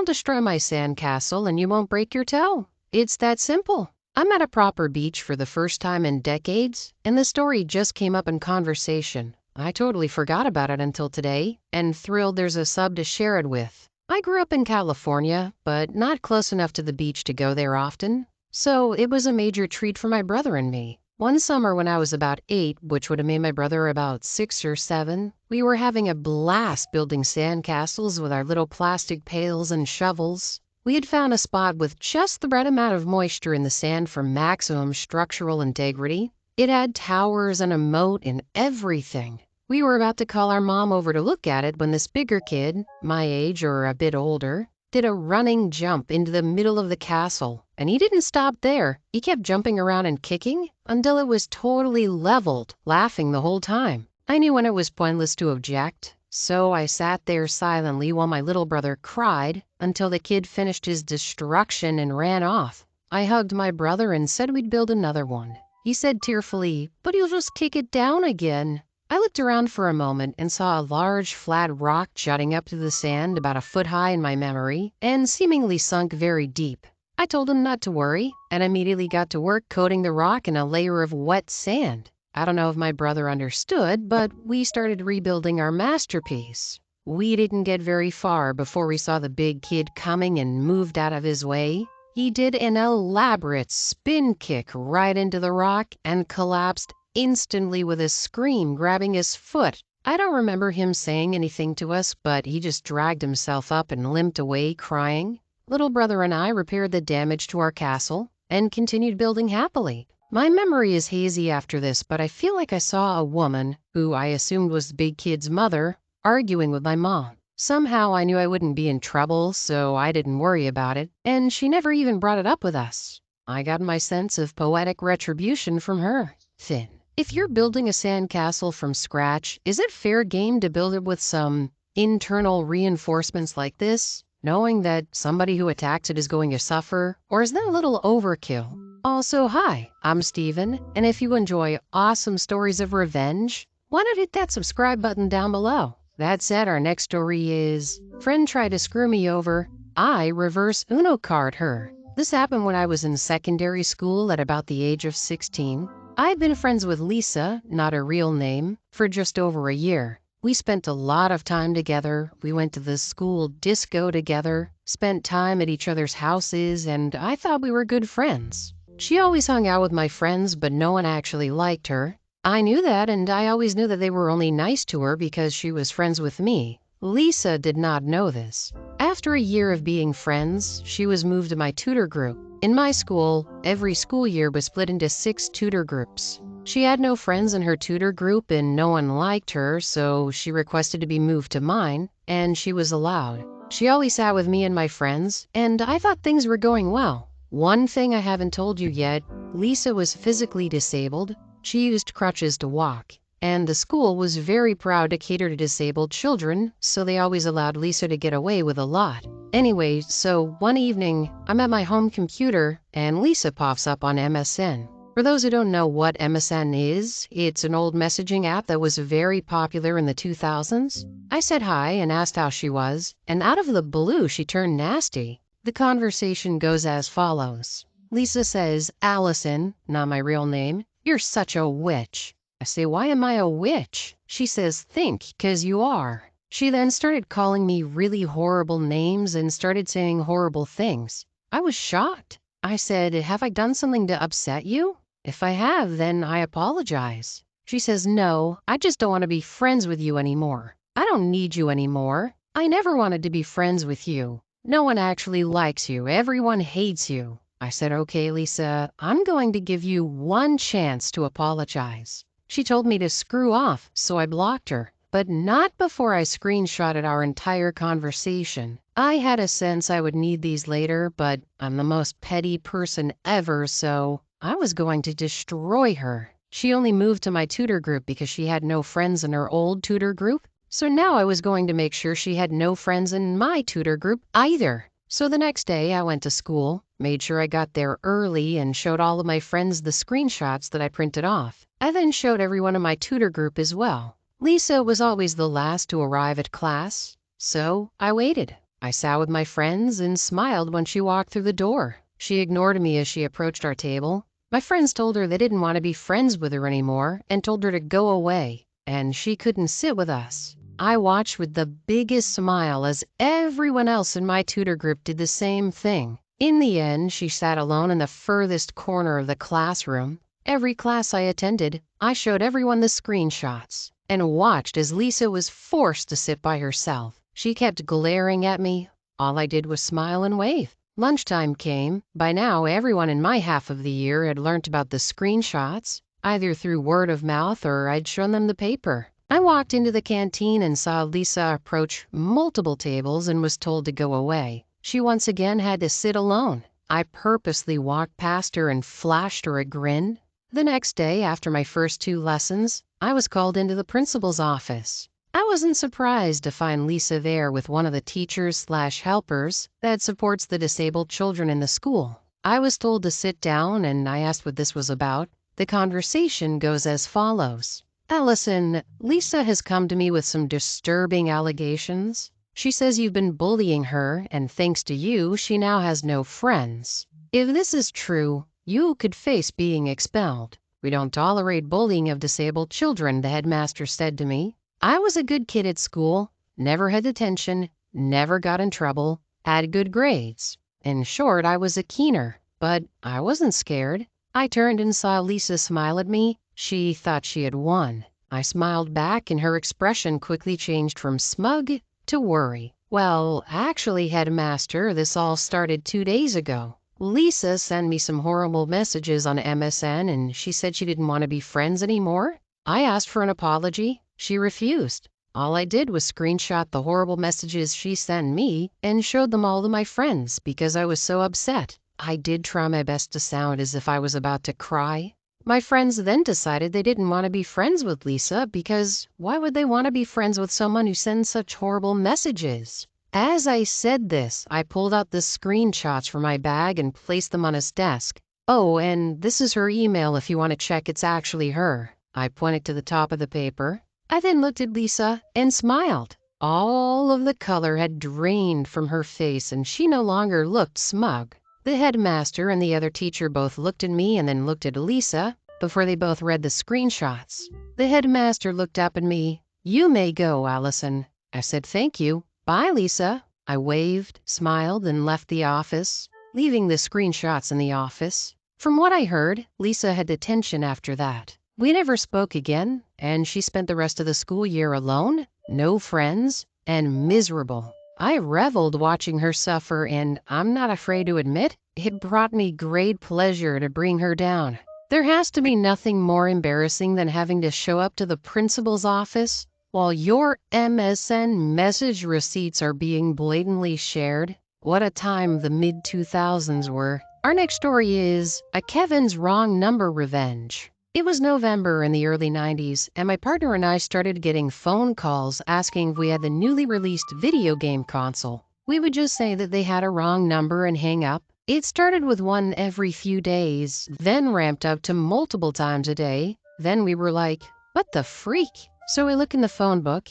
Don't destroy my sandcastle and you won't break your toe. It's that simple. I'm at a proper beach for the first time in decades, and the story just came up in conversation. I totally forgot about it until today, and thrilled there's a sub to share it with. I grew up in California, but not close enough to the beach to go there often, so it was a major treat for my brother and me. One summer when I was about 8, which would have made my brother about 6 or 7, we were having a blast building sandcastles with our little plastic pails and shovels. We had found a spot with just the right amount of moisture in the sand for maximum structural integrity. It had towers and a moat and everything. We were about to call our mom over to look at it when this bigger kid, my age or a bit older, did a running jump into the middle of the castle. And he didn't stop there. He kept jumping around and kicking until it was totally leveled, laughing the whole time. I knew when it was pointless to object, so I sat there silently while my little brother cried until the kid finished his destruction and ran off. I hugged my brother and said we'd build another one. He said tearfully, "But you'll just kick it down again." I looked around for a moment and saw a large flat rock jutting up to the sand about a foot high in my memory and seemingly sunk very deep. I told him not to worry and immediately got to work coating the rock in a layer of wet sand. I don't know if my brother understood, but we started rebuilding our masterpiece. We didn't get very far before we saw the big kid coming and moved out of his way. He did an elaborate spin kick right into the rock and collapsed instantly with a scream, grabbing his foot. I don't remember him saying anything to us, but he just dragged himself up and limped away crying. Little brother and I repaired the damage to our castle and continued building happily. My memory is hazy after this, but I feel like I saw a woman, who I assumed was the big kid's mother, arguing with my mom. Somehow I knew I wouldn't be in trouble, so I didn't worry about it, and she never even brought it up with us. I got my sense of poetic retribution from her. Finn, if you're building a sandcastle from scratch, is it fair game to build it with some internal reinforcements like this, knowing that somebody who attacks it is going to suffer, or is that a little overkill? Also, hi, I'm Steven, and if you enjoy awesome stories of revenge, why not hit that subscribe button down below? That said, our next story is, friend tried to screw me over, I reverse Uno card her. This happened when I was in secondary school at about the age of 16. I've been friends with Lisa, not her real name, for just over a year. We spent a lot of time together. We went to the school disco together, spent time at each other's houses, and I thought we were good friends. She always hung out with my friends, but no one actually liked her. I knew that, and I always knew that they were only nice to her because she was friends with me. Lisa did not know this. After a year of being friends, she was moved to my tutor group. In my school, every school year was split into 6 tutor groups. She had no friends in her tutor group and no one liked her, so she requested to be moved to mine, and she was allowed. She always sat with me and my friends, and I thought things were going well. One thing I haven't told you yet, Lisa was physically disabled. She used crutches to walk, and the school was very proud to cater to disabled children, so they always allowed Lisa to get away with a lot. Anyway, so one evening, I'm at my home computer, and Lisa pops up on MSN. For those who don't know what MSN is, it's an old messaging app that was very popular in the 2000s. I said hi and asked how she was, and out of the blue, she turned nasty. The conversation goes as follows. Lisa says, "Allison, not my real name, you're such a witch." I say, "Why am I a witch?" She says, "Think, 'cause you are." She then started calling me really horrible names and started saying horrible things. I was shocked. I said, "Have I done something to upset you? If I have, then I apologize." She says, "No, I just don't want to be friends with you anymore. I don't need you anymore. I never wanted to be friends with you. No one actually likes you. Everyone hates you." I said, "Okay, Lisa, I'm going to give you one chance to apologize." She told me to screw off, so I blocked her, but not before I screenshotted our entire conversation. I had a sense I would need these later, but I'm the most petty person ever, so I was going to destroy her. She only moved to my tutor group because she had no friends in her old tutor group. So now I was going to make sure she had no friends in my tutor group either. So the next day I went to school, made sure I got there early, and showed all of my friends the screenshots that I printed off. I then showed everyone in my tutor group as well. Lisa was always the last to arrive at class, so I waited. I sat with my friends and smiled when she walked through the door. She ignored me as she approached our table. My friends told her they didn't want to be friends with her anymore and told her to go away, and she couldn't sit with us. I watched with the biggest smile as everyone else in my tutor group did the same thing. In the end, she sat alone in the furthest corner of the classroom. Every class I attended, I showed everyone the screenshots and watched as Lisa was forced to sit by herself. She kept glaring at me. All I did was smile and wave. Lunchtime came. By now, everyone in my half of the year had learned about the screenshots, either through word of mouth or I'd shown them the paper. I walked into the canteen and saw Lisa approach multiple tables and was told to go away. She once again had to sit alone. I purposely walked past her and flashed her a grin. The next day, after my first 2 lessons, I was called into the principal's office. I wasn't surprised to find Lisa there with one of the teachers/helpers that supports the disabled children in the school. I was told to sit down and I asked what this was about. The conversation goes as follows. Allison, Lisa has come to me with some disturbing allegations. She says you've been bullying her, and thanks to you, she now has no friends. If this is true, you could face being expelled. We don't tolerate bullying of disabled children, the headmaster said to me. I was a good kid at school, never had detention, never got in trouble, had good grades. In short, I was a keener, but I wasn't scared. I turned and saw Lisa smile at me. She thought she had won. I smiled back and her expression quickly changed from smug to worry. Well, actually, headmaster, this all started 2 days ago. Lisa sent me some horrible messages on MSN and she said she didn't want to be friends anymore. I asked for an apology. She refused. All I did was screenshot the horrible messages she sent me and showed them all to my friends because I was so upset. I did try my best to sound as if I was about to cry. My friends then decided they didn't want to be friends with Lisa because why would they want to be friends with someone who sends such horrible messages? As I said this, I pulled out the screenshots from my bag and placed them on his desk. Oh, and this is her email if you want to check it's actually her. I pointed to the top of the paper. I then looked at Lisa and smiled. All of the color had drained from her face and she no longer looked smug. The headmaster and the other teacher both looked at me and then looked at Lisa before they both read the screenshots. The headmaster looked up at me. You may go, Allison. I said thank you. Bye, Lisa. I waved, smiled, and left the office, leaving the screenshots in the office. From what I heard, Lisa had detention after that. We never spoke again, and she spent the rest of the school year alone, no friends, and miserable. I reveled watching her suffer, and I'm not afraid to admit, it brought me great pleasure to bring her down. There has to be nothing more embarrassing than having to show up to the principal's office while your MSN message receipts are being blatantly shared. What a time the mid-2000s were. Our next story is A Kevin's Wrong Number Revenge. It was November in the early 90s, and my partner and I started getting phone calls asking if we had the newly released video game console. We would just say that they had a wrong number and hang up. It started with one every few days, then ramped up to multiple times a day. Then we were like, what the freak? So we looked in the phone book,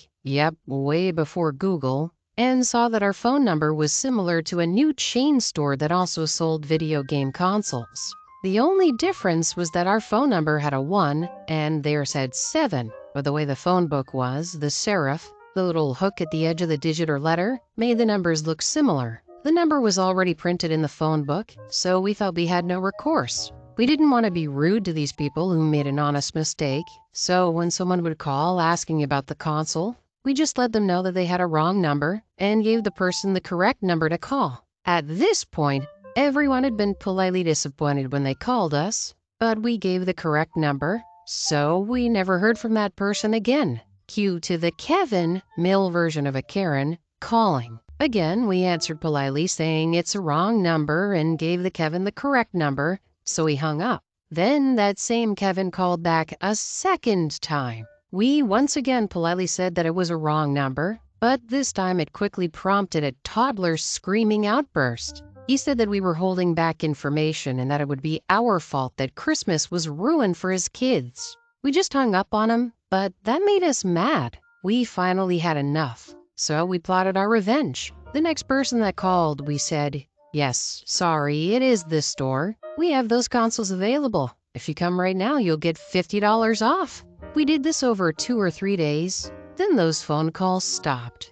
way before Google, and saw that our phone number was similar to a new chain store that also sold video game consoles. The only difference was that our phone number had a 1 and theirs had 7. But the way the phone book was, the serif, the little hook at the edge of the digit or letter, made the numbers look similar. The number was already printed in the phone book, so we felt we had no recourse. We didn't want to be rude to these people who made an honest mistake, so when someone would call asking about the console, we just let them know that they had a wrong number and gave the person the correct number to call. At this point, everyone had been politely disappointed when they called us, but we gave the correct number, so we never heard from that person again. Cue to the Kevin, male version of a Karen, calling. Again, we answered politely saying it's a wrong number and gave the Kevin the correct number, so he hung up. Then that same Kevin called back a second time. We once again politely said that it was a wrong number, but this time it quickly prompted a toddler's screaming outburst. He said that we were holding back information and that it would be our fault that Christmas was ruined for his kids. We just hung up on him, but that made us mad. We finally had enough. So we plotted our revenge. The next person that called, we said, "Yes, sorry, it is this store. We have those consoles available. If you come right now, you'll get $50 off." We did this over 2 or 3 days. Then those phone calls stopped.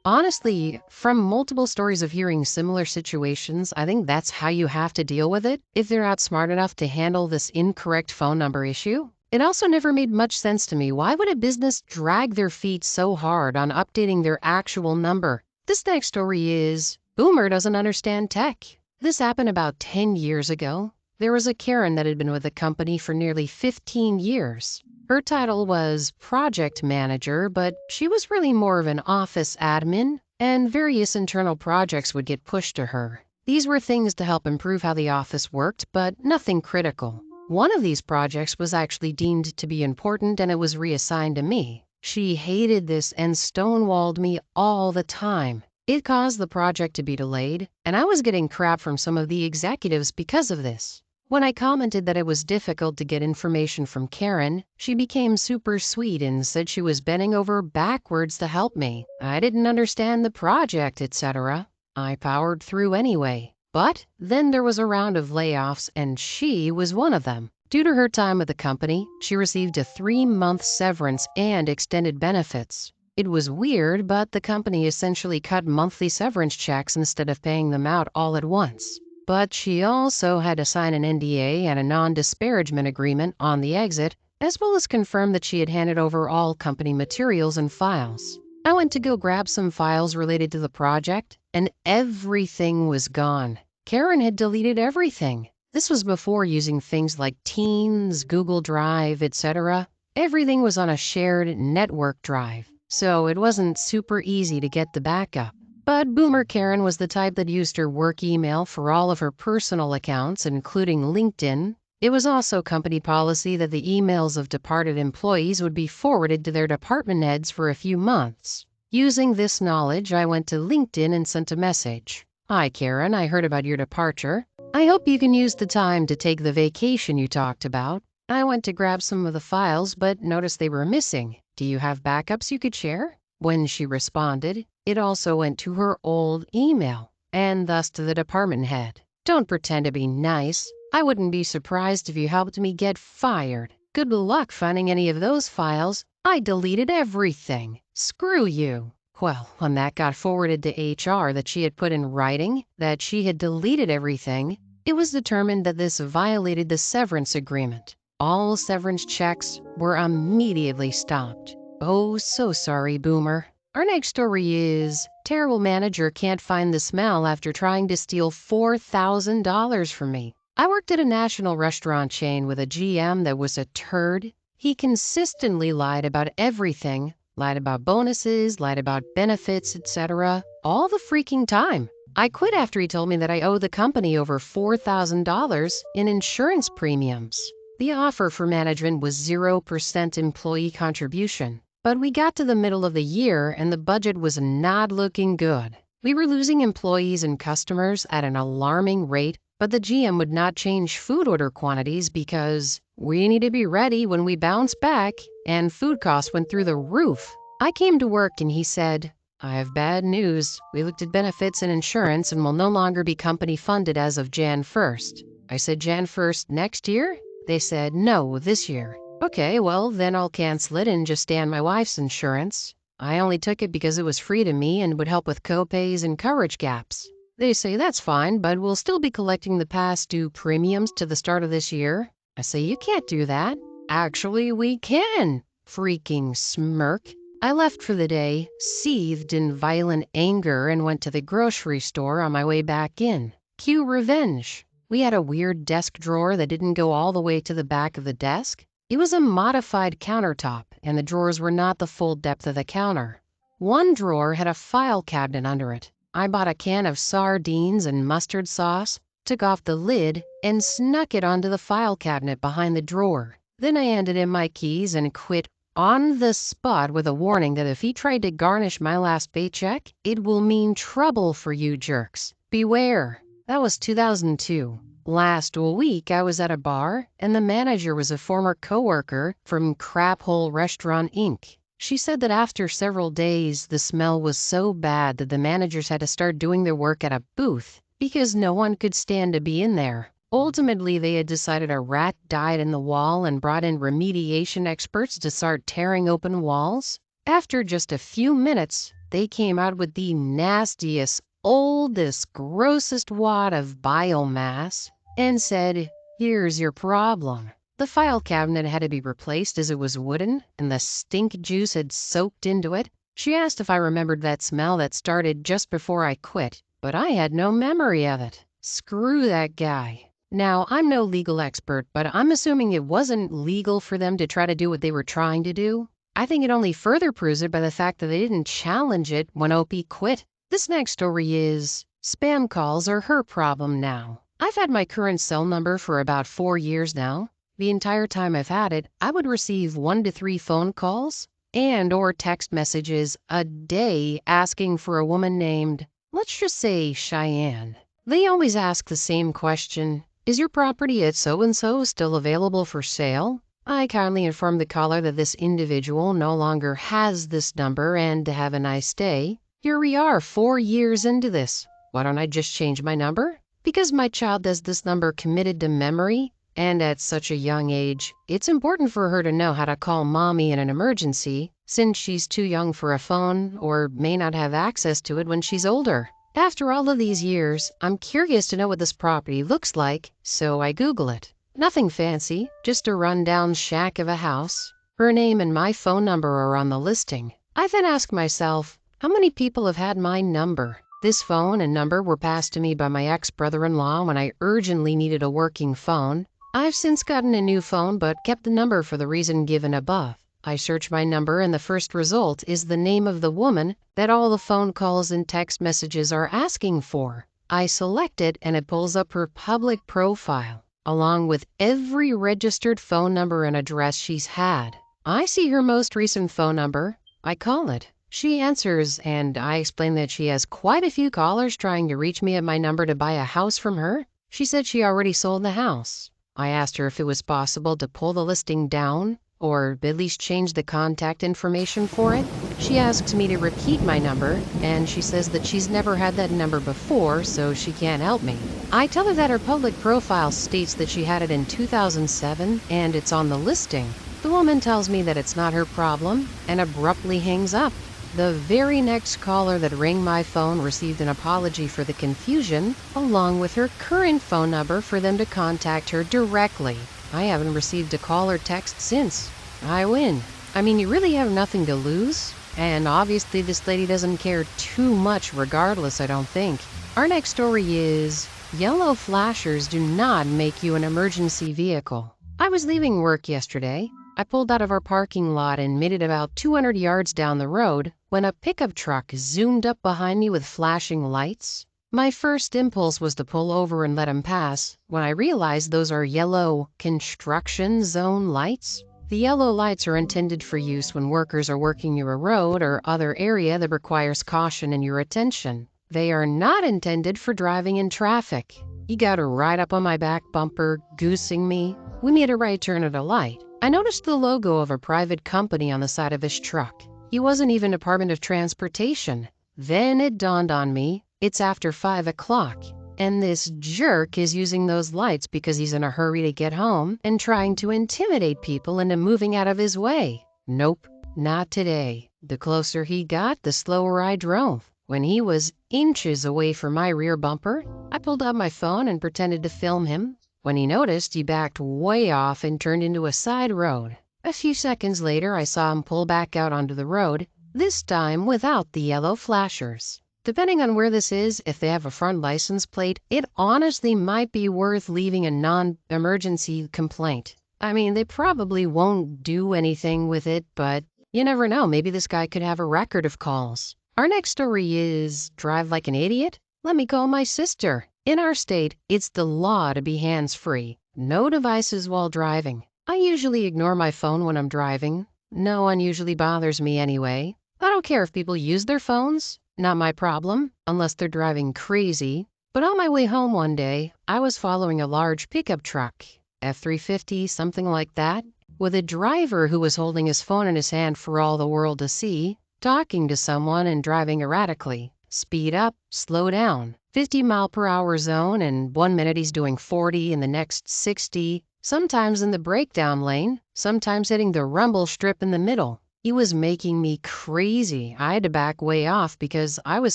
Honestly, from multiple stories of hearing similar situations, I think that's how you have to deal with it if they're not smart enough to handle this incorrect phone number issue. It also never made much sense to me. Why would a business drag their feet so hard on updating their actual number? This next story is Boomer doesn't understand tech. This happened about 10 years ago. There was a Karen that had been with the company for nearly 15 years. Her title was project manager, but she was really more of an office admin, and various internal projects would get pushed to her. These were things to help improve how the office worked, but nothing critical. One of these projects was actually deemed to be important, and it was reassigned to me. She hated this and stonewalled me all the time. It caused the project to be delayed, and I was getting crap from some of the executives because of this. When I commented that it was difficult to get information from Karen, she became super sweet and said she was bending over backwards to help me. I didn't understand the project, etc. I powered through anyway. But then there was a round of layoffs, and she was one of them. Due to her time with the company, she received a 3-month severance and extended benefits. It was weird, but the company essentially cut monthly severance checks instead of paying them out all at once. But she also had to sign an NDA and a non-disparagement agreement on the exit, as well as confirm that she had handed over all company materials and files. I went to go grab some files related to the project, and everything was gone. Karen had deleted everything. This was before using things like Teams, Google Drive, etc. Everything was on a shared network drive, so it wasn't super easy to get the backup. But Boomer Karen was the type that used her work email for all of her personal accounts, including LinkedIn. It was also company policy that the emails of departed employees would be forwarded to their department heads for a few months. Using this knowledge, I went to LinkedIn and sent a message. "Hi, Karen, I heard about your departure. I hope you can use the time to take the vacation you talked about. I went to grab some of the files, but noticed they were missing. Do you have backups you could share?" When she responded, it also went to her old email, and thus to the department head. "Don't pretend to be nice. I wouldn't be surprised if you helped me get fired. Good luck finding any of those files. I deleted everything. Screw you." Well, when that got forwarded to HR that she had put in writing that she had deleted everything, it was determined that this violated the severance agreement. All severance checks were immediately stopped. Oh, so sorry, Boomer. Our next story is terrible manager can't find the smell after trying to steal $4,000 from me. I worked at a national restaurant chain with a GM that was a turd. He consistently lied about everything, lied about bonuses, lied about benefits, etc. all the freaking time. I quit after he told me that I owe the company over $4,000 in insurance premiums. The offer for management was 0% employee contribution. But we got to the middle of the year and the budget was not looking good. We were losing employees and customers at an alarming rate, but the GM would not change food order quantities because we need to be ready when we bounce back, and food costs went through the roof. I came to work and he said, "I have bad news. We looked at benefits and insurance and will no longer be company funded as of Jan 1st. I said, "Jan 1st next year?" They said, "No, this year." Okay, well, then I'll cancel it and just stay on my wife's insurance. I only took it because it was free to me and would help with co-pays and coverage gaps. They say that's fine, but we'll still be collecting the past due premiums to the start of this year. I say, "You can't do that." "Actually, we can." Freaking smirk. I left for the day, seethed in violent anger, and went to the grocery store on my way back in. Cue revenge. We had a weird desk drawer that didn't go all the way to the back of the desk. It was a modified countertop, and the drawers were not the full depth of the counter. One drawer had a file cabinet under it. I bought a can of sardines and mustard sauce, took off the lid, and snuck it onto the file cabinet behind the drawer. Then I handed him my keys and quit on the spot with a warning that if he tried to garnish my last paycheck, it will mean trouble for you jerks. Beware. That was 2002. Last week, I was at a bar, and the manager was a former coworker from Crap Hole Restaurant Inc. She said that after several days, the smell was so bad that the managers had to start doing their work at a booth because no one could stand to be in there. Ultimately, they had decided a rat died in the wall and brought in remediation experts to start tearing open walls. After just a few minutes, they came out with the nastiest, oldest, grossest wad of biomass and said, "Here's your problem." The file cabinet had to be replaced as it was wooden and the stink juice had soaked into it. She asked if I remembered that smell that started just before I quit, but I had no memory of it. Screw that guy. Now, I'm no legal expert, but I'm assuming it wasn't legal for them to try to do what they were trying to do. I think it only further proves it by the fact that they didn't challenge it when OP quit. This next story is spam calls are her problem now. I've had my current cell number for about 4 years now. The entire time I've had it, I would receive 1 to 3 phone calls and or text messages a day asking for a woman named, let's just say, Cheyenne. They always ask the same question: is your property at so-and-so still available for sale? I kindly inform the caller that this individual no longer has this number and to have a nice day. Here we are 4 years into this. Why don't I just change my number? Because my child has this number committed to memory, and at such a young age, it's important for her to know how to call mommy in an emergency, since she's too young for a phone or may not have access to it when she's older. After all of these years, I'm curious to know what this property looks like, so I Google it. Nothing fancy, just a rundown shack of a house. Her name and my phone number are on the listing. I then ask myself, how many people have had my number? This phone and number were passed to me by my ex-brother-in-law when I urgently needed a working phone. I've since gotten a new phone but kept the number for the reason given above. I search my number and the first result is the name of the woman that all the phone calls and text messages are asking for. I select it and it pulls up her public profile, along with every registered phone number and address she's had. I see her most recent phone number. I call it. She answers and I explain that she has quite a few callers trying to reach me at my number to buy a house from her. She said she already sold the house. I asked her if it was possible to pull the listing down or at least change the contact information for it. She asks me to repeat my number, and she says that she's never had that number before, so she can't help me. I tell her that her public profile states that she had it in 2007, and it's on the listing. The woman tells me that it's not her problem, and abruptly hangs up. The very next caller that rang my phone received an apology for the confusion, along with her current phone number for them to contact her directly. I haven't received a call or text since. I win. I mean, you really have nothing to lose. And obviously this lady doesn't care too much regardless, I don't think. Our next story is, yellow flashers do not make you an emergency vehicle. I was leaving work yesterday. I pulled out of our parking lot and made it about 200 yards down the road when a pickup truck zoomed up behind me with flashing lights. My first impulse was to pull over and let him pass when I realized those are yellow construction zone lights. The yellow lights are intended for use when workers are working near a road or other area that requires caution and your attention. They are not intended for driving in traffic. He got right up on my back bumper, goosing me. We made a right turn at a light. I noticed the logo of a private company on the side of his truck. He wasn't even Department of Transportation. Then it dawned on me. It's after 5 o'clock, and this jerk is using those lights because he's in a hurry to get home and trying to intimidate people into moving out of his way. Nope, not today. The closer he got, the slower I drove. When he was inches away from my rear bumper, I pulled out my phone and pretended to film him. When he noticed, he backed way off and turned into a side road. A few seconds later, I saw him pull back out onto the road, this time without the yellow flashers. Depending on where this is, if they have a front license plate, it honestly might be worth leaving a non-emergency complaint. I mean, they probably won't do anything with it, but you never know. Maybe this guy could have a record of calls. Our next story is drive like an idiot? Let me call my sister. In our state, it's the law to be hands-free. No devices while driving. I usually ignore my phone when I'm driving. No one usually bothers me anyway. I don't care if people use their phones. Not my problem, unless they're driving crazy. But on my way home one day, I was following a large pickup truck, F-350, something like that. with a driver who was holding his phone in his hand for all the world to see, talking to someone and driving erratically. Speed up, slow down. 50-mile-per-hour zone, and 1 minute he's doing 40, and the next 60, sometimes in the breakdown lane, sometimes hitting the rumble strip in the middle. He was making me crazy. I had to back way off because I was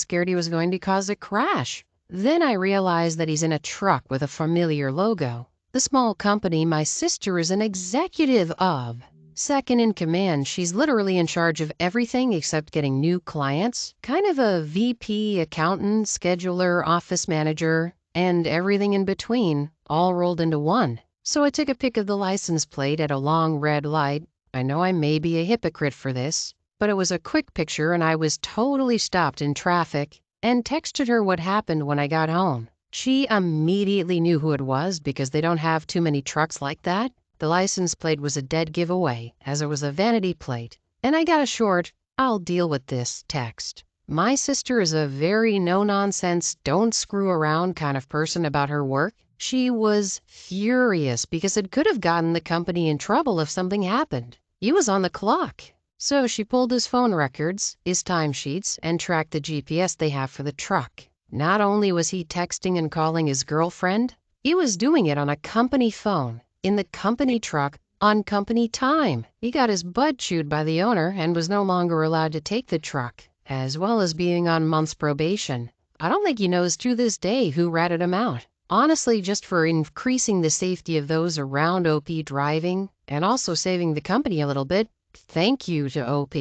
scared he was going to cause a crash. Then I realized that he's in a truck with a familiar logo. The small company my sister is an executive of. Second in command, she's literally in charge of everything except getting new clients. Kind of a VP, accountant, scheduler, office manager, and everything in between, all rolled into one. So I took a pic of the license plate at a long red light. I know I may be a hypocrite for this, but it was a quick picture and I was totally stopped in traffic and texted her what happened when I got home. She immediately knew who it was because they don't have too many trucks like that. The license plate was a dead giveaway, as it was a vanity plate, and I got a short, "I'll deal with this" text. My sister is a very no-nonsense, don't-screw-around kind of person about her work. She was furious because it could have gotten the company in trouble if something happened. He was on the clock. So she pulled his phone records, his timesheets, and tracked the GPS they have for the truck. Not only was he texting and calling his girlfriend, he was doing it on a company phone, in the company truck, on company time. He got his butt chewed by the owner and was no longer allowed to take the truck, as well as being on month's probation. I don't think he knows to this day who ratted him out. Honestly, just for increasing the safety of those around OP driving and also saving the company a little bit, thank you to OP.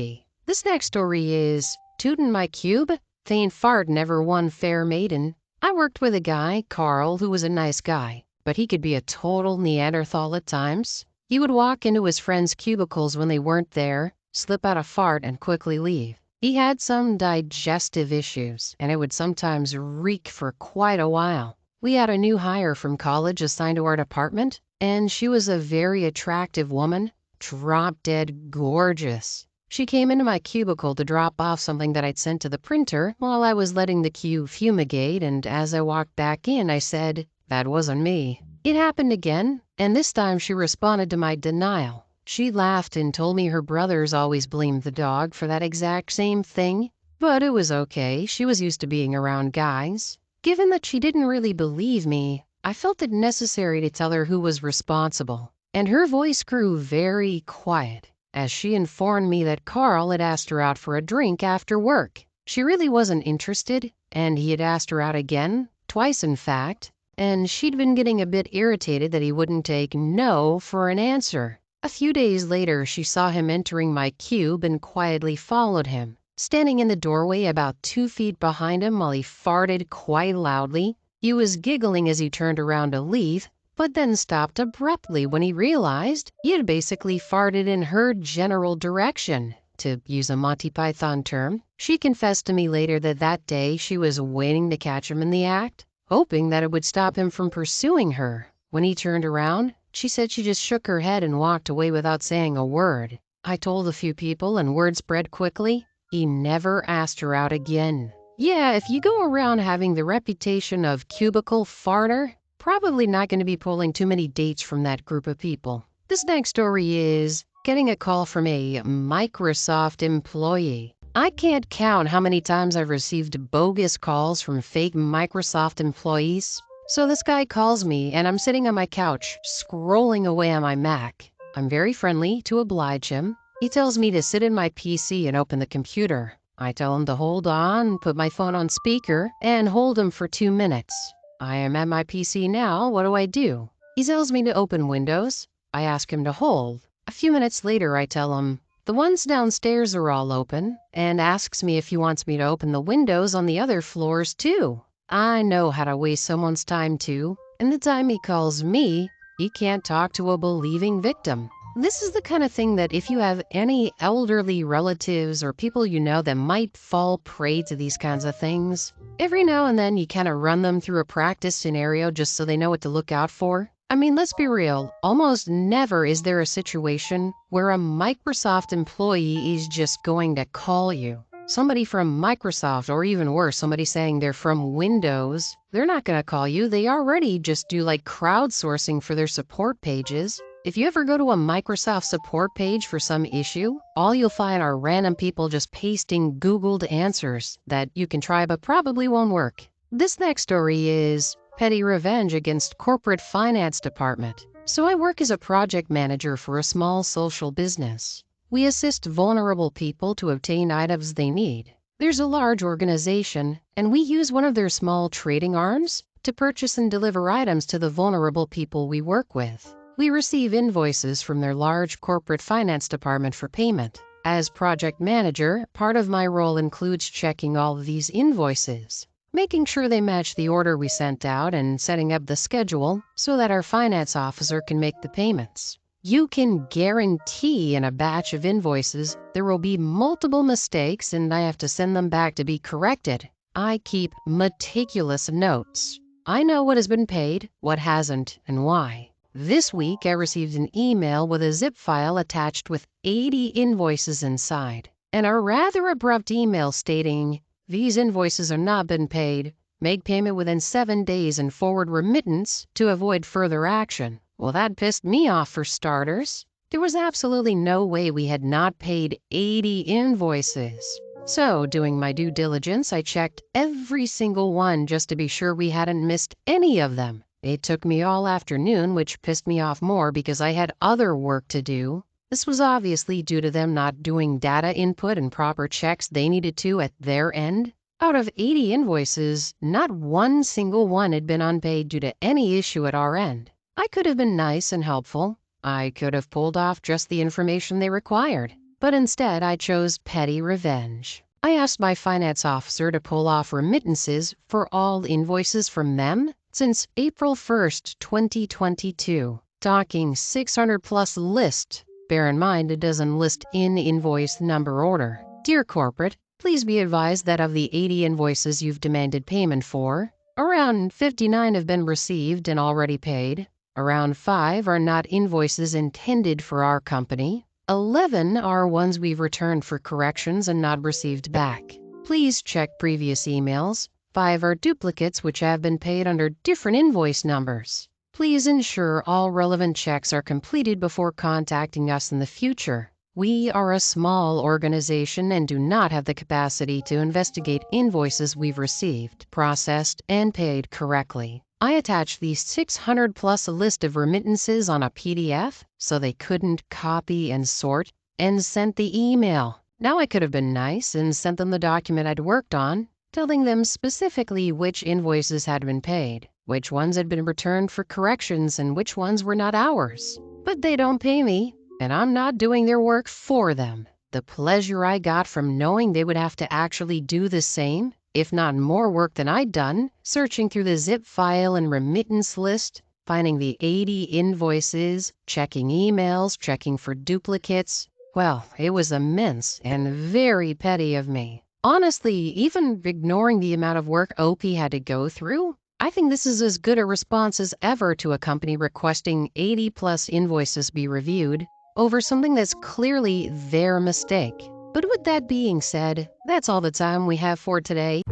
This next story is Tootin' My Cube? Faint fart never won fair maiden. I worked with a guy, Carl, who was a nice guy, but he could be a total Neanderthal at times. He would walk into his friends' cubicles when they weren't there, slip out a fart, and quickly leave. He had some digestive issues, and it would sometimes reek for quite a while. We had a new hire from college assigned to our department, and she was a very attractive woman, drop-dead gorgeous. She came into my cubicle to drop off something that I'd sent to the printer while I was letting the cube fumigate, and as I walked back in, I said, "That wasn't me." It happened again, and this time she responded to my denial. She laughed and told me her brothers always blamed the dog for that exact same thing, but it was okay. She was used to being around guys. Given that she didn't really believe me, I felt it necessary to tell her who was responsible, and her voice grew very quiet as she informed me that Carl had asked her out for a drink after work. She really wasn't interested, and he had asked her out again, twice in fact, and she'd been getting a bit irritated that he wouldn't take no for an answer. A few days later, she saw him entering my cube and quietly followed him, standing in the doorway about 2 feet behind him while he farted quite loudly. He was giggling as he turned around to leave, but then stopped abruptly when he realized he had basically farted in her general direction, to use a Monty Python term. She confessed to me later that that day she was waiting to catch him in the act, hoping that it would stop him from pursuing her. When he turned around, she said she just shook her head and walked away without saying a word. I told a few people and word spread quickly. He never asked her out again. Yeah, if you go around having the reputation of cubicle farter, probably not going to be pulling too many dates from that group of people. This next story is getting a call from a Microsoft employee. I can't count how many times I've received bogus calls from fake Microsoft employees. So this guy calls me and I'm sitting on my couch, scrolling away on my Mac. I'm very friendly to oblige him. He tells me to sit in my PC and open the computer. I tell him to hold on, put my phone on speaker, and hold him for 2 minutes. I am at my PC now, what do I do? He tells me to open Windows. I ask him to hold. A few minutes later, I tell him, the ones downstairs are all open, and asks me if he wants me to open the windows on the other floors too. I know how to waste someone's time too, and the time he calls me, he can't talk to a believing victim. This is the kind of thing that if you have any elderly relatives or people you know that might fall prey to these kinds of things, every now and then you kind of run them through a practice scenario just so they know what to look out for. I mean, let's be real. Almost never is there a situation where a Microsoft employee is just going to call you. Somebody from Microsoft, or even worse, somebody saying they're from Windows, they're not going to call you. They already just do like crowdsourcing for their support pages. If you ever go to a Microsoft support page for some issue, all you'll find are random people just pasting Googled answers that you can try but probably won't work. This next story is Petty Revenge Against Corporate Finance Department. So I work as a project manager for a small social business. We assist vulnerable people to obtain items they need. There's a large organization, and we use one of their small trading arms to purchase and deliver items to the vulnerable people we work with. We receive invoices from their large corporate finance department for payment. As project manager, part of my role includes checking all of these invoices, making sure they match the order we sent out, and setting up the schedule so that our finance officer can make the payments. You can guarantee in a batch of invoices there will be multiple mistakes and I have to send them back to be corrected. I keep meticulous notes. I know what has been paid, what hasn't, and why. This week I received an email with a zip file attached with 80 invoices inside, and a rather abrupt email stating, "These invoices have not been paid. Make payment within 7 days and forward remittance to avoid further action." Well, that pissed me off for starters. There was absolutely no way we had not paid 80 invoices. So, doing my due diligence, I checked every single one just to be sure we hadn't missed any of them. It took me all afternoon, which pissed me off more because I had other work to do. This was obviously due to them not doing data input and proper checks they needed to at their end. Out of 80 invoices, not one single one had been unpaid due to any issue at our end. I could have been nice and helpful. I could have pulled off just the information they required. But instead, I chose petty revenge. I asked my finance officer to pull off remittances for all invoices from them since April 1st, 2022. Talking 600 plus list. Bear in mind, it doesn't list in invoice number order. Dear corporate, please be advised that of the 80 invoices you've demanded payment for, around 59 have been received and already paid. Around 5 are not invoices intended for our company. 11 are ones we've returned for corrections and not received back. Please check previous emails. 5 are duplicates which have been paid under different invoice numbers. Please ensure all relevant checks are completed before contacting us in the future. We are a small organization and do not have the capacity to investigate invoices we've received, processed, and paid correctly. I attached the 600 plus list of remittances on a PDF so they couldn't copy and sort, and sent the email. Now I could have been nice and sent them the document I'd worked on, telling them specifically which invoices had been paid, which ones had been returned for corrections, and which ones were not ours. But they don't pay me, and I'm not doing their work for them. The pleasure I got from knowing they would have to actually do the same, if not more work than I'd done, searching through the zip file and remittance list, finding the 80 invoices, checking emails, checking for duplicates. Well, it was immense and very petty of me. Honestly, even ignoring the amount of work OP had to go through, I think this is as good a response as ever to a company requesting 80 plus invoices be reviewed over something that's clearly their mistake. But with that being said, that's all the time we have for today.